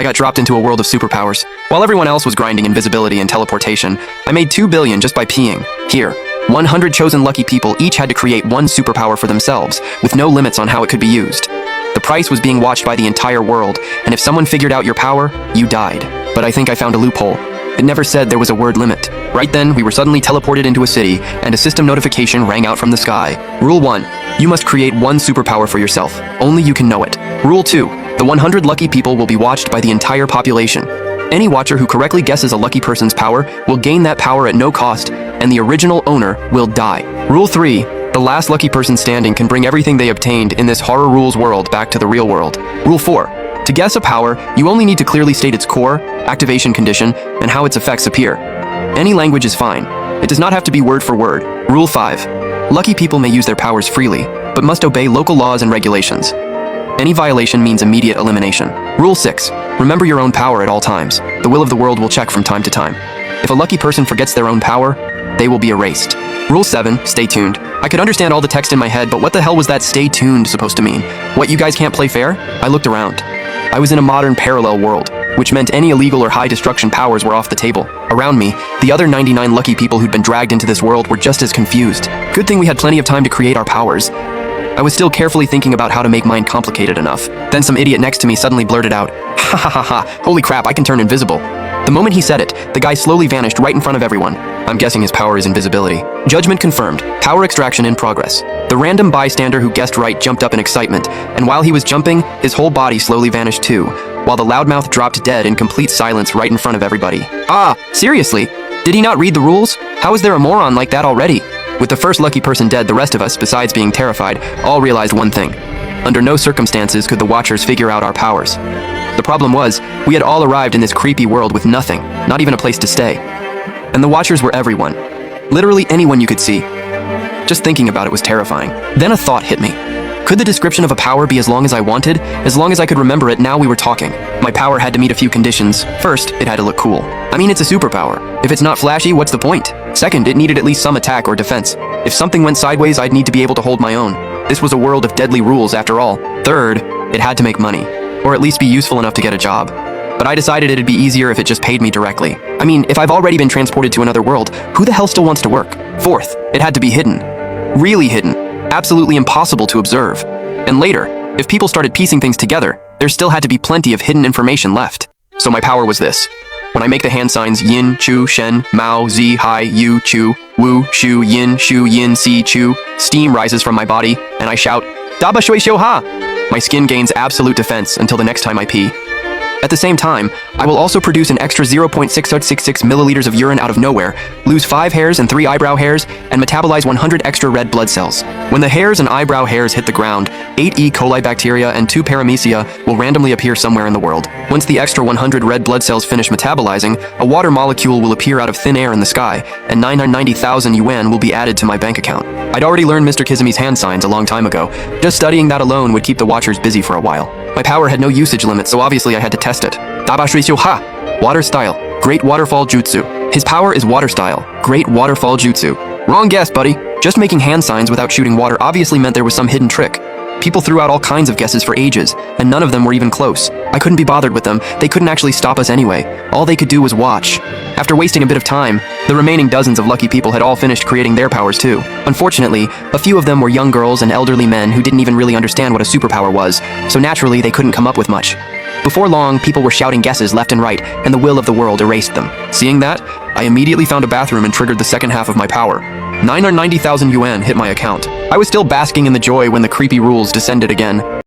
I got dropped into a world of superpowers. While everyone else was grinding invisibility and teleportation, I made 2 billion just by peeing. Here, 100 chosen lucky people each had to create one superpower for themselves, with no limits on how it could be used. The price was being watched by the entire world, and if someone figured out your power, you died. But I think I found a loophole. It never said there was a word limit. Right then, we were suddenly teleported into a city, and a system notification rang out from the sky. Rule 1. You must create one superpower for yourself. Only you can know it. Rule 2. The 100 lucky people will be watched by the entire population. Any watcher who correctly guesses a lucky person's power will gain that power at no cost, and the original owner will die. Rule 3. The last lucky person standing can bring everything they obtained in this horror rules world back to the real world. Rule 4. To guess a power, you only need to clearly state its core, activation condition, and how its effects appear. Any language is fine. It does not have to be word for word. Rule 5. Lucky people may use their powers freely, but must obey local laws and regulations. Any violation means immediate elimination. Rule 6. Remember your own power at all times. The will of the world will check from time to time. If a lucky person forgets their own power, they will be erased. Rule 7. Stay tuned. I could understand all the text in my head, but what the hell was that stay tuned supposed to mean? What, you guys can't play fair? I looked around. I was in a modern parallel world, which meant any illegal or high destruction powers were off the table. Around me, the other 99 lucky people who'd been dragged into this world were just as confused. Good thing we had plenty of time to create our powers. I was still carefully thinking about how to make mine complicated enough. Then some idiot next to me suddenly blurted out, "Ha ha ha ha, holy crap, I can turn invisible." The moment he said it, the guy slowly vanished right in front of everyone. I'm guessing his power is invisibility. Judgment confirmed. Power extraction in progress. The random bystander who guessed right jumped up in excitement, and while he was jumping, his whole body slowly vanished too, while the loudmouth dropped dead in complete silence right in front of everybody. Ah, seriously? Did he not read the rules? How is there a moron like that already? With the first lucky person dead, the rest of us, besides being terrified, all realized one thing. Under no circumstances could the Watchers figure out our powers. The problem was, we had all arrived in this creepy world with nothing, not even a place to stay. And the Watchers were everyone. Literally anyone you could see. Just thinking about it was terrifying. Then a thought hit me. Could the description of a power be as long as I wanted? As long as I could remember it, now we were talking. My power had to meet a few conditions. First, it had to look cool. I mean, it's a superpower. If it's not flashy, what's the point? Second, it needed at least some attack or defense. If something went sideways, I'd need to be able to hold my own. This was a world of deadly rules after all. Third, it had to make money. Or at least be useful enough to get a job. But I decided it'd be easier if it just paid me directly. I mean, if I've already been transported to another world, who the hell still wants to work? Fourth, it had to be hidden. Really hidden. Absolutely impossible to observe. And later, if people started piecing things together, there still had to be plenty of hidden information left. So my power was this. When I make the hand signs yin, chu, shen, mao, zi, hai, yu, chu, wu, shu, yin, si, chu, steam rises from my body, and I shout, Daba shui xiu ha! My skin gains absolute defense until the next time I pee. At the same time, I will also produce an extra 0.6066 milliliters of urine out of nowhere, lose 5 hairs and 3 eyebrow hairs, and metabolize 100 extra red blood cells. When the hairs and eyebrow hairs hit the ground, 8 E. coli bacteria and 2 paramecia will randomly appear somewhere in the world. Once the extra 100 red blood cells finish metabolizing, a water molecule will appear out of thin air in the sky, and 990,000 yuan will be added to my bank account. I'd already learned Mr. Kizumi's hand signs a long time ago. Just studying that alone would keep the Watchers busy for a while. My power had no usage limit, so obviously I had to test it. Daba shui xiu ha! Water style. Great waterfall jutsu. His power is water style. Great waterfall jutsu. Wrong guess, buddy. Just making hand signs without shooting water obviously meant there was some hidden trick. People threw out all kinds of guesses for ages, and none of them were even close. I couldn't be bothered with them. They couldn't actually stop us anyway. All they could do was watch. After wasting a bit of time, the remaining dozens of lucky people had all finished creating their powers too. Unfortunately, a few of them were young girls and elderly men who didn't even really understand what a superpower was, so naturally they couldn't come up with much. Before long, people were shouting guesses left and right, and the will of the world erased them. Seeing that, I immediately found a bathroom and triggered the second half of my power. 990,000 yuan hit my account. I was still basking in the joy when the creepy rules descended again.